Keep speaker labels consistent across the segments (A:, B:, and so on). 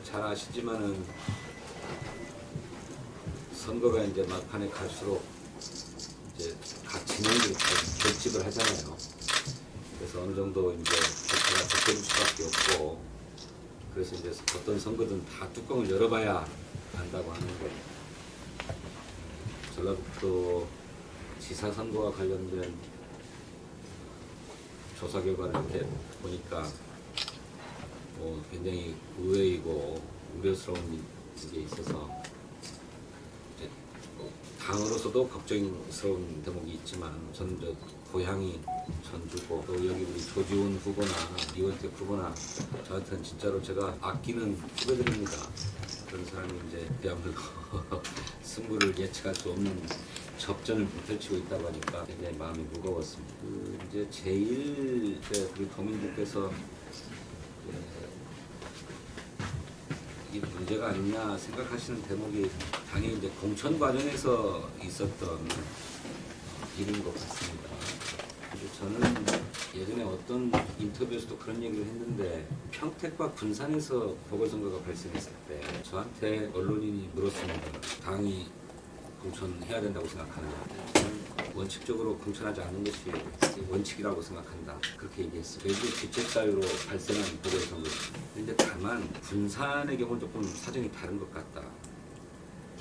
A: 잘 아시지만은 선거가 이제 막판에 갈수록 이제 각 진영들이 결집을 하잖아요. 그래서 어느 정도 이제 격차가 좁혀질 수밖에 없고, 그래서 이제 어떤 선거든 다 뚜껑을 열어봐야 안다고 하는데, 전라북도 지사 선거와 관련된 조사 결과를 이렇게 보니까 굉장히 의외이고 우려스러운 게 있어서 이제 당으로서도 걱정스러운 대목이 있지만, 저는 저 고향이 전주고 또 여기 우리 조지훈 후보나 이원택 후보나 저한테는 진짜로 제가 아끼는 후배들입니다. 그런 사람이 이제 그야말로 승부를 예측할 수 없는 접전을 펼치고 있다고 하니까 굉장히 마음이 무거웠습니다. 이제 제일 우리 도민들께서 이 문제가 아니냐 생각하시는 대목이 당연히 이제 공천 과정에서 있었던 일인 것 같습니다. 저는 예전에 어떤 인터뷰에서도 그런 얘기를 했는데, 평택과 군산에서 보궐선거가 발생했을 때 저한테 언론인이 물었습니다. 당이 공천해야 된다고 생각하느냐. 저는 원칙적으로 공천하지 않는 것이 원칙이라고 생각한다. 그렇게 얘기했어요. 외부 직책사유로 발생한 보궐선거. 그런데 다만 군산의 경우는 조금 사정이 다른 것 같다.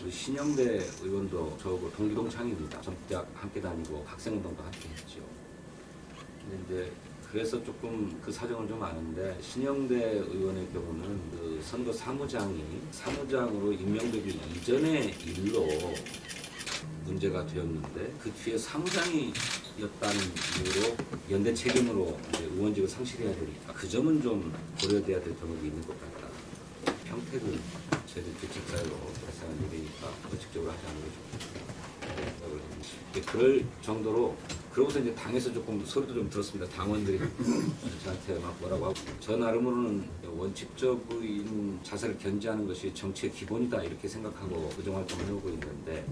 A: 우리 신영대 의원도 저하고 동기동창입니다. 전대학 함께 다니고 학생운동도 함께 했죠. 근데 이제 그래서 조금 그 사정을 좀 아는데, 신영대 의원의 경우는 그 선거 사무장으로 임명되기 이전의 일로 문제가 되었는데, 그 뒤에 사무장이었다는 이유로 연대 책임으로 이제 의원직을 상실해야 되니까 그 점은 좀 고려돼야 될 대목이 있는 것 같다. 평택은 저희들 규칙사유로 발생한 일이니까 원칙적으로 하지 않는 게 좋겠다. 그럴 정도로, 그러고서 이제 당에서 조금 소리도 좀 들었습니다. 당원들이 저한테 막 뭐라고 하고, 저 나름으로는 원칙적인 자세를 견지하는 것이 정치의 기본이다 이렇게 생각하고 의정활동을 해오고 있는데,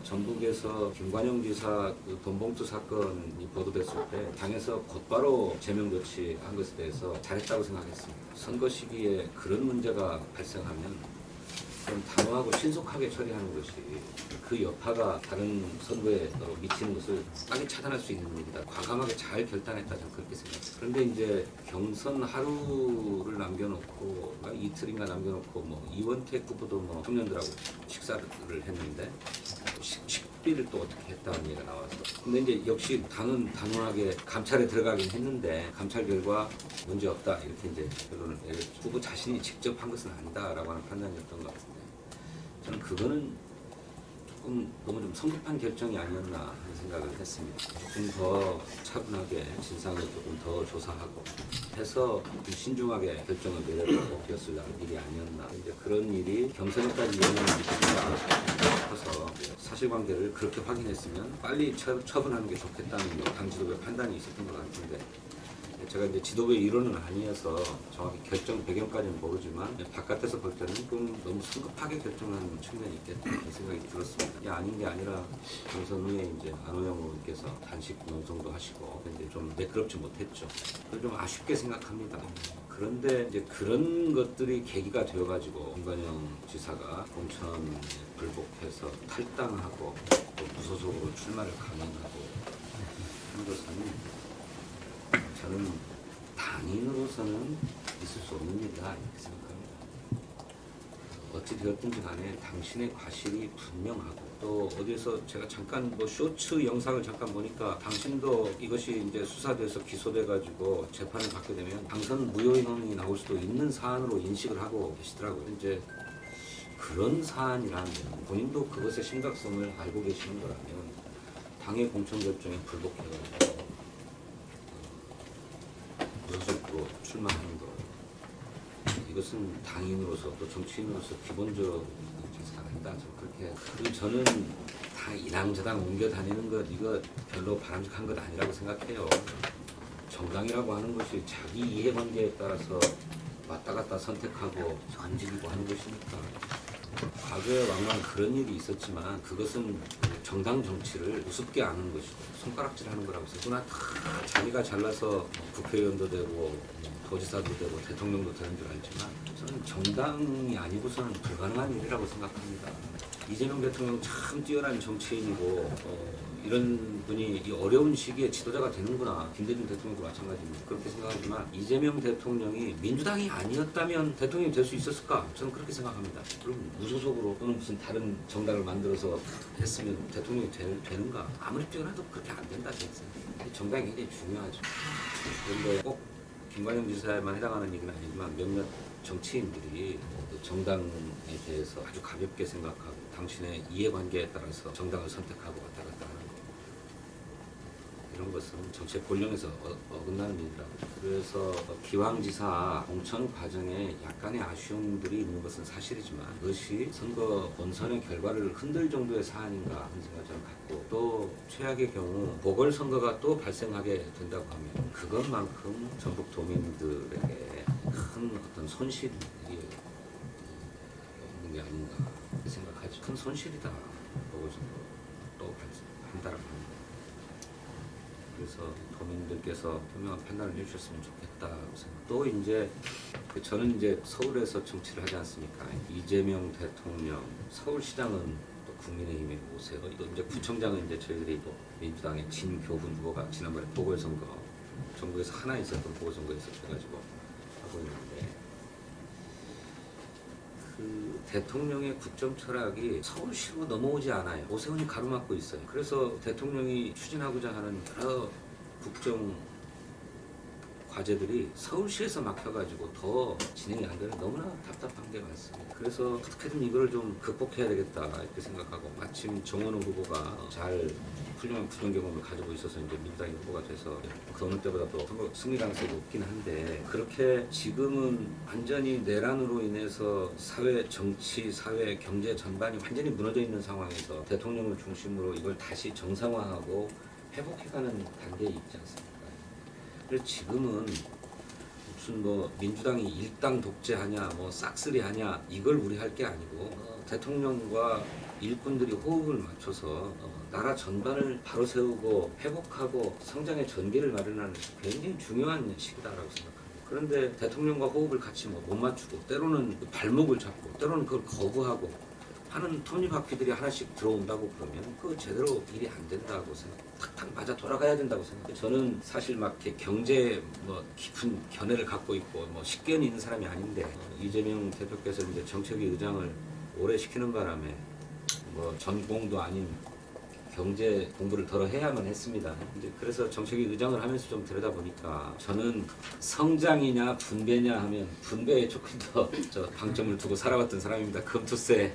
A: 전북에서 김관영 지사 그 돈봉투 사건이 보도됐을 때 당에서 곧바로 제명 조치한 것에 대해서 잘했다고 생각했습니다. 선거 시기에 그런 문제가 발생하면 좀 단호하고 신속하게 처리하는 것이 그 여파가 다른 선거에 미치는 것을 빨리 차단할 수 있는 일이다. 과감하게 잘 결단했다, 저는 그렇게 생각해요. 그런데 이제 경선 하루를 남겨놓고, 이틀인가 남겨놓고 이원택 후보도 청년들하고 식사를 했는데 식비를 또 어떻게 했다는 얘기가 나와서, 근데 이제 역시 당은 단호하게 감찰에 들어가긴 했는데 감찰 결과 문제 없다 이렇게 이제 결론을 내렸죠. 후보 자신이 직접 한 것은 아니다라고 하는 판단이었던 것 같은데, 저는 그거는 조금 너무 좀 성급한 결정이 아니었나 하는 생각을 했습니다. 조금 더 차분하게 진상을 조금 더 조사하고 해서 좀 신중하게 결정을 내려고 되었을 일이 아니었나. 이제 그런 일이 경선에까지 영향을 미친다 싶어서 사실관계를 그렇게 확인했으면 빨리 처분하는 게 좋겠다는 당 지도부의 판단이 있었던 것 같은데, 제가 이제 지도부의 일원은 아니어서 정확히 결정 배경까지는 모르지만 바깥에서 볼 때는 좀 너무 성급하게 결정한 측면이 있겠다 이런 생각이 들었습니다. 이게 아닌 게 아니라 경선 후에 이제 안호영 의원께서 단식 농성도 하시고 근데 좀 매끄럽지 못했죠. 그걸 좀 아쉽게 생각합니다. 그런데 이제 그런 것들이 계기가 되어가지고 김관영 지사가 공천 불복해서 탈당하고 또 무소속으로 출마를 감행하고 하는 것은 저는 당인으로서는 있을 수 없는 일이다 이렇게 생각합니다. 어찌 되었든지 간에 당신의 과실이 분명하고, 또 어디에서 제가 잠깐 쇼츠 영상을 잠깐 보니까 당신도 이것이 이제 수사돼서 기소돼가지고 재판을 받게 되면 당선 무효인원이 나올 수도 있는 사안으로 인식을 하고 계시더라고요. 이제 그런 사안이라면 본인도 그것의 심각성을 알고 계시는 거라면 당의 공천 결정에 불복해가지고 무소속으로 출마하는 것, 이것은 당인으로서 또 정치인으로서 기본적인 사안이다. 그렇게 저는 다 이랑저랑 옮겨 다니는 것 이거 별로 바람직한 것 아니라고 생각해요. 정당이라고 하는 것이 자기 이해관계에 따라서 왔다 갔다 선택하고 움직이고 하는 것이니까. 과거에 왕왕 그런 일이 있었지만 그것은 정당 정치를 우습게 아는 것이고 손가락질하는 거라고 해서 누구나 다 자기가 잘나서 국회의원도 되고 도지사도 되고 대통령도 되는 줄 알지만 저는 정당이 아니고서는 불가능한 일이라고 생각합니다. 이재명 대통령 참 뛰어난 정치인이고 이런 분이 이 어려운 시기에 지도자가 되는구나. 김대중 대통령도 마찬가지입니다. 그렇게 생각하지만 이재명 대통령이 민주당이 아니었다면 대통령이 될 수 있었을까? 저는 그렇게 생각합니다. 그럼 무소속으로 또는 무슨 다른 정당을 만들어서 했으면 대통령이 되는가? 아무리 뛰어나도 그렇게 안 된다. 정당이 굉장히 중요하죠. 그런데 꼭 김관영 지사에만 해당하는 얘기는 아니지만 몇몇 정치인들이 그 정당에 대해서 아주 가볍게 생각하고 당신의 이해관계에 따라서 정당을 선택하고 왔다 갔다 하는 거. 이런 것은 정치의 본령에서 어긋나는 일이라고. 그래서 기왕지사 공천 과정에 약간의 아쉬움들이 있는 것은 사실이지만 그것이 선거 본선의 결과를 흔들 정도의 사안인가 하는 생각을 저는 갖고, 또 최악의 경우 보궐선거가 또 발생하게 된다고 하면 그것만큼 전북 도민들에게 큰 어떤 손실이 있는 게 아닌가 생각하죠. 큰 손실이다. 보궐선거 또 발생한다라고 합니다. 그래서 도민들께서 분명한 판단을 해주셨으면 좋겠다고 생각. 또 이제 저는 이제 서울에서 정치를 하지 않습니까? 이재명 대통령, 서울시장은 또 국민의힘에 오세요. 또 이제 구청장은 이제 저희들이 또 민주당의 진교훈 후보가 지난번에 보궐선거 전국에서 하나 있었던 보궐선거에서 돼가지고 하고 있는데, 그 대통령의 국정 철학이 서울시로 넘어오지 않아요. 오세훈이 가로막고 있어요. 그래서 대통령이 추진하고자 하는 여러 국정 과제들이 서울시에서 막혀가지고 더 진행이 안 되는 너무나 답답한 게 많습니다. 그래서 어떻게든 이걸 좀 극복해야 되겠다 이렇게 생각하고, 마침 정원호 후보가 잘 훌륭한 구정 경험을 가지고 있어서 이제 민주당 후보가 돼서 그 어느 때보다도 선거 승리 가능성이 높긴 한데, 그렇게 지금은 완전히 내란으로 인해서 사회, 정치, 사회, 경제 전반이 완전히 무너져 있는 상황에서 대통령을 중심으로 이걸 다시 정상화하고 회복해가는 단계에 있지 않습니까? 그래서 지금은 무슨 뭐 민주당이 일당 독재하냐, 뭐 싹쓸이하냐 이걸 우리 할 게 아니고 대통령과 일꾼들이 호흡을 맞춰서 나라 전반을 바로 세우고 회복하고 성장의 전개를 마련하는 굉장히 중요한 시기다라고 생각합니다. 그런데 대통령과 호흡을 같이 못 맞추고, 때로는 발목을 잡고, 때로는 그걸 거부하고 하는 톱니바퀴들이 하나씩 들어온다고 그러면 그 제대로 일이 안 된다고 생각. 탁탁 맞아 돌아가야 된다고 생각해요. 저는 사실 막 이렇게 경제 뭐 깊은 견해를 갖고 있고 뭐 식견이 있는 사람이 아닌데, 이재명 대표께서 이제 정책위 의장을 오래 시키는 바람에 뭐 전공도 아닌 경제 공부를 덜어 해야만 했습니다. 이제 그래서 정책위 의장을 하면서 좀 들여다보니까 저는 성장이냐 분배냐 하면 분배에 조금 더 방점을 두고 살아왔던 사람입니다. 금투세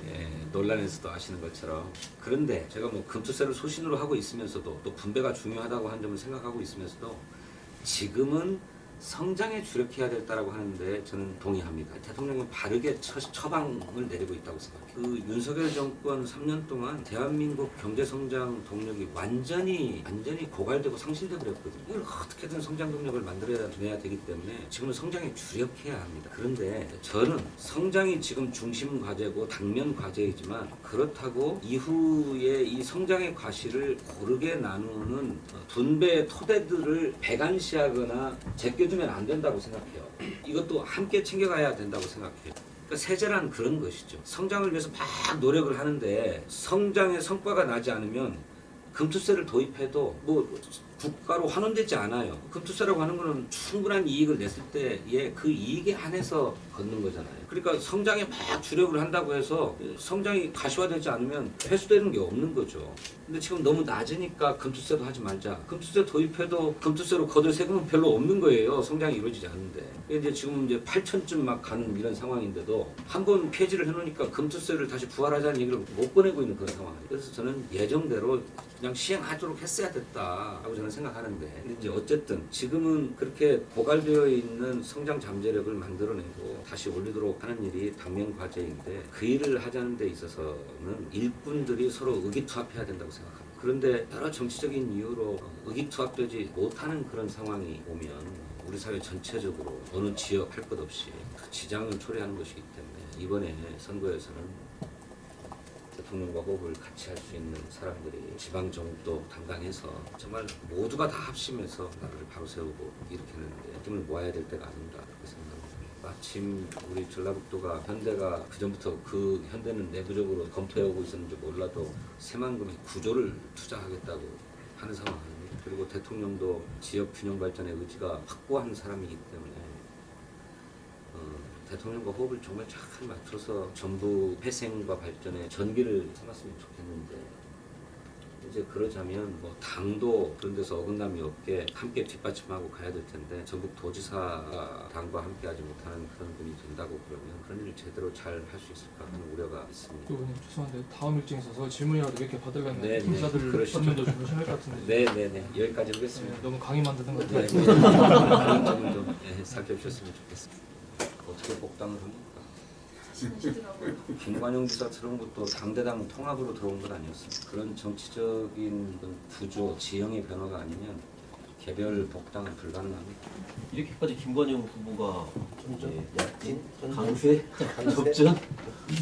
A: 논란에서도 아시는 것처럼. 그런데 제가 뭐 금투세를 소신으로 하고 있으면서도 또 분배가 중요하다고 하는 점을 생각하고 있으면서도 지금은 성장에 주력해야 된다고 하는데 저는 동의합니다. 대통령이 바르게 처방을 내리고 있다고 생각해요. 그 윤석열 정권 3년 동안 대한민국 경제성장 동력이 완전히 고갈되고 상실되고 그랬거든요. 이걸 어떻게든 성장 동력을 만들어내야 되기 때문에 지금은 성장에 주력해야 합니다. 그런데 저는 성장이 지금 중심 과제고 당면 과제이지만, 그렇다고 이후에 이 성장의 과실을 고르게 나누는 분배의 토대들을 배관시하거나 제껴주면 안 된다고 생각해요. 이것도 함께 챙겨가야 된다고 생각해요. 그러니까 세제란 그런 것이죠. 성장을 위해서 막 노력을 하는데 성장의 성과가 나지 않으면 금투세를 도입해도 뭐 국가로 환원되지 않아요. 금투세라고 하는 거는 충분한 이익을 냈을 때의 그 이익에 한해서 걷는 거잖아요. 그러니까 성장에 막 주력을 한다고 해서 성장이 가시화되지 않으면 회수되는 게 없는 거죠. 근데 지금 너무 낮으니까 금투세도 하지 말자. 금투세 도입해도 금투세로 거둘 세금은 별로 없는 거예요. 성장이 이루어지지 않는데. 이제 지금 이제 8천쯤 막 가는 이런 상황인데도 한 번 폐지를 해놓으니까 금투세를 다시 부활하자는 얘기를 못 꺼내고 있는 그런 상황이에요. 그래서 저는 예정대로 그냥 시행하도록 했어야 됐다라고 저는 생각하는데, 근데 이제 어쨌든 지금은 그렇게 고갈되어 있는 성장 잠재력을 만들어내고 다시 올리도록 하는 일이 당면 과제인데, 그 일을 하자는 데 있어서는 일꾼들이 서로 의기투합해야 된다고 생각합니다. 그런데 여러 정치적인 이유로 의기투합되지 못하는 그런 상황이 오면 우리 사회 전체적으로 어느 지역 할 것 없이 지장을 초래하는 것이기 때문에 이번에 선거에서는 대통령과 호흡을 같이 할 수 있는 사람들이 지방 정도 담당해서 정말 모두가 다 합심해서 나라를 바로 세우고 일으키는데 힘을 모아야 될 때가 아닌가 그렇게 생각합니다. 마침 우리 전라북도가 현대가 그전부터 그 현대는 내부적으로 검토해오고 있었는지 몰라도 새만금의 구조를 투자하겠다고 하는 상황 아닙니다. 그리고 대통령도 지역 균형 발전의 의지가 확고한 사람이기 때문에 대통령과 호흡을 정말 잘 맞춰서 전부 회생과 발전에 전기를 삼았으면 좋겠는데 이제 그러자면 뭐 당도 그런 데서 어긋남이 없게 함께 뒷받침하고 가야 될 텐데 전북 도지사가 당과 함께하지 못하는 그런 분이 된다고 그러면 그런 일을 제대로 잘 할 수 있을까 하는 우려가 있습니다.
B: 의원님 죄송한데 다음 일정에 있어서 질문이라도 몇 개 받으려면
A: 네,
B: 기자들
A: 그러시죠.
B: 설명도 좀 하셔야 할 것 같은데.
A: 네네네 여기까지 하겠습니다.
B: 네, 너무 강의 만드는 것
A: 네,
B: 같아요.
A: 네. 점을 좀 살펴주셨으면 좋겠습니다. 어떻게 복당을 합니까? 김관영 지사처럼 것도 당대당 통합으로 들어온 건 아니었습니다. 그런 정치적인 구조, 지형의 변화가 아니면 개별 복당은 불가능합니다.
C: 이렇게까지 김관영 후보가 약진, 강세, 접전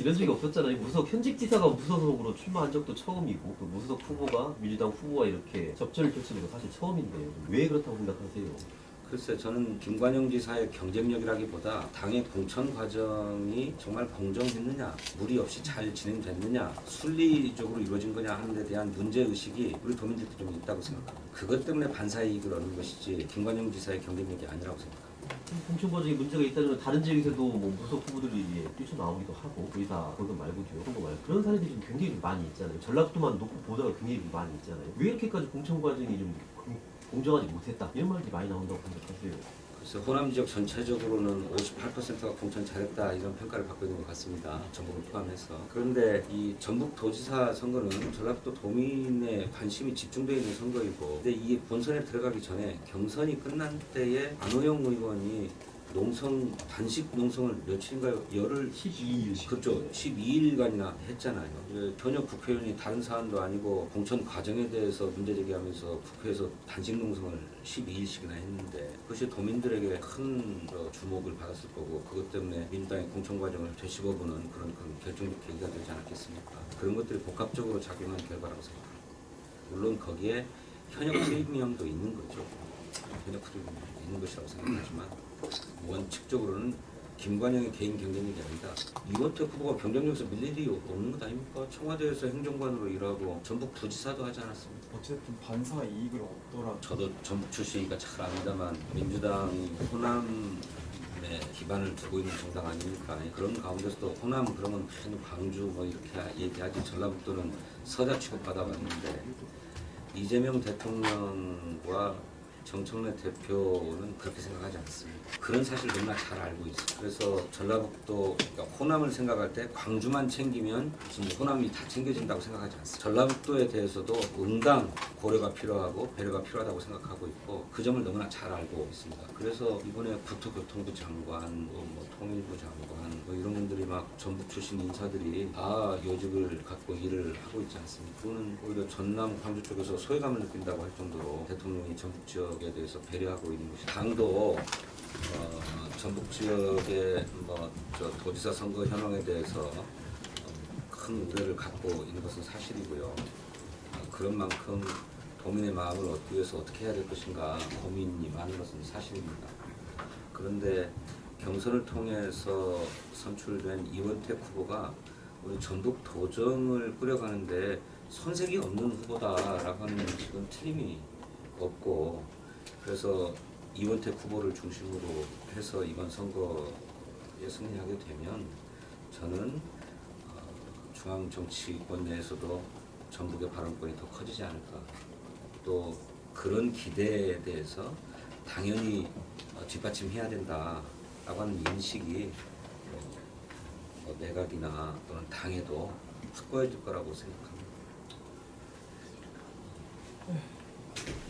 C: 이런 적이 없었잖아요. 무석 현직 지사가 무소속으로 출마한 적도 처음이고 그 무소속 후보가 민주당 후보와 이렇게 접전을 펼치는 건 사실 처음인데요. 왜 그렇다고 생각하세요?
A: 글쎄 저는 김관영 지사의 경쟁력이라기보다 당의 공천 과정이 정말 공정했느냐, 무리 없이 잘 진행됐느냐, 순리적으로 이루어진 거냐 하는 데 대한 문제의식이 우리 도민들도 좀 있다고 생각합니다. 그것 때문에 반사이익을 얻는 것이지 김관영 지사의 경쟁력이 아니라고 생각합니다.
C: 공천 과정에 문제가 있다면 다른 지역에서도 뭐 무소속 후보들이 뛰쳐나오기도 하고 의사 거기 말고도요. 그런 거 말고 그런 사례들이 좀 굉장히 많이 있잖아요. 전라도만 놓고 보다가 굉장히 많이 있잖아요. 왜 이렇게까지 공천 과정이 좀 공정하지 못했다 이런 말들이 많이 나온다고 생각하세요?
A: 그래서 호남 지역 전체적으로는 58%가 공천 잘했다 이런 평가를 받고 있는 것 같습니다. 전북을 포함해서. 그런데 이 전북 도지사 선거는 전라북도 도민의 관심이 집중되어 있는 선거이고 근데 이 본선에 들어가기 전에 경선이 끝난 때에 안호영 의원이 단식 농성을 며칠인가요? 열흘?
C: 12일.
A: 그렇죠. 12일간이나 했잖아요. 전혀 국회의원이 다른 사안도 아니고 공천 과정에 대해서 문제 제기하면서 국회에서 단식 농성을 12일씩이나 했는데 그것이 도민들에게 큰 주목을 받았을 거고 그것 때문에 민주당의 공천 과정을 되씹어보는 그런 결정적 계기가 되지 않았겠습니까? 그런 것들이 복합적으로 작용한 결과라고 생각합니다. 물론 거기에 현역 프리미엄도 있는 거죠. 현역 프리미엄이 있는 것이라고 생각하지만 원칙적으로는 김관영의 개인 경쟁력이 아니다. 이원택 후보가 경쟁력에서 밀릴 일이 없는 것 아닙니까? 청와대에서 행정관으로 일하고 전북 도지사도 하지 않았습니까?
D: 어쨌든 반사 이익을 얻더라도
A: 저도 전북 출신이니까 잘 압니다만 민주당이 호남에 기반을 두고 있는 정당 아닙니까? 그런 가운데서도 호남 그러면 광주 뭐 이렇게 얘기하지 전라북도는 서자 취급받아봤는데 이재명 대통령과 정청래 대표는 그렇게 생각하지 않습니다. 그런 사실을 너무나 잘 알고 있어요. 그래서 전라북도, 그러니까 호남을 생각할 때 광주만 챙기면 무슨 호남이 다 챙겨진다고 생각하지 않습니다. 전라북도에 대해서도 응당 고려가 필요하고 배려가 필요하다고 생각하고 있고 그 점을 너무나 잘 알고 있습니다. 그래서 이번에 국토교통부 장관, 뭐 통일부 장관 뭐 이런 분들이 막 전북 출신 인사들이 다 요직을 갖고 일을 하고 있지 않습니까? 그거는 오히려 전남, 광주 쪽에서 소외감을 느낀다고 할 정도로 대통령이 전북 지역에 대해서 배려하고 있는 것이 당도 전북 지역의 도지사 선거 현황에 대해서 큰 우려를 갖고 있는 것은 사실이고요. 그런 만큼 도민의 마음을 얻기 위해서 어떻게 해야 될 것인가 고민이 많은 것은 사실입니다. 그런데 경선을 통해서 선출된 이원택 후보가 우리 전북 도정을 꾸려가는데 손색이 없는 후보다라고 하는 지금 틀림이 없고 그래서 이원택 후보를 중심으로 해서 이번 선거에 승리하게 되면 저는 중앙 정치권 내에서도 전북의 발언권이 더 커지지 않을까. 또 그런 기대에 대해서 당연히 뒷받침해야 된다라고 하는 인식이 내각이나 또는 당에도 확고해질 거라고 생각합니다.